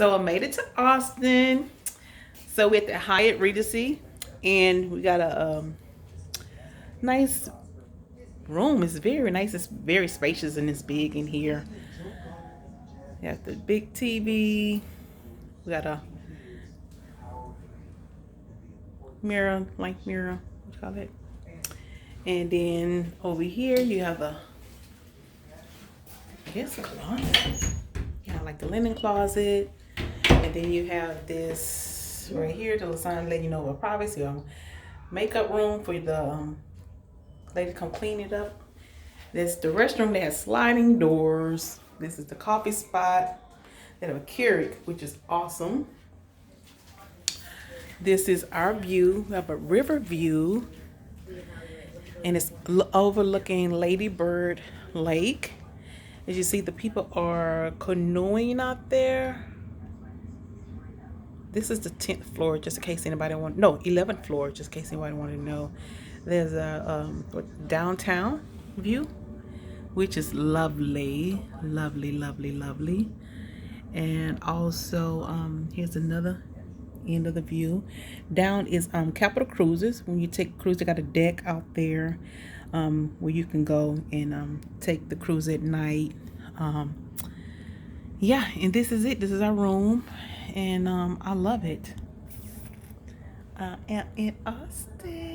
So I made it to Austin. So we're at the Hyatt Regency, and we got a nice room. It's very nice. It's very spacious and it's big in here. We have the big TV. We got a mirror, blank mirror, what you call it. And then over here you have a, I guess, a closet. Yeah, like the linen closet. And then you have this right here, the sign letting you know about privacy. Makeup room for the lady to come clean it up. This the restroom that has sliding doors. This is the coffee spot. They have a Keurig, which is awesome. This is our view. We have a river view, and it's overlooking Lady Bird Lake. As you see, the people are canoeing out there. This is the 10th floor, just in case anybody want. No, 11th floor, just in case anybody wanted to know. There's a downtown view, which is lovely, lovely, lovely, lovely. And also, here's another end of the view. Down is Capital Cruises. When you take a cruise, they got a deck out there where you can go and take the cruise at night. Yeah, and this is it. This is our room, and I love it. I am in Austin.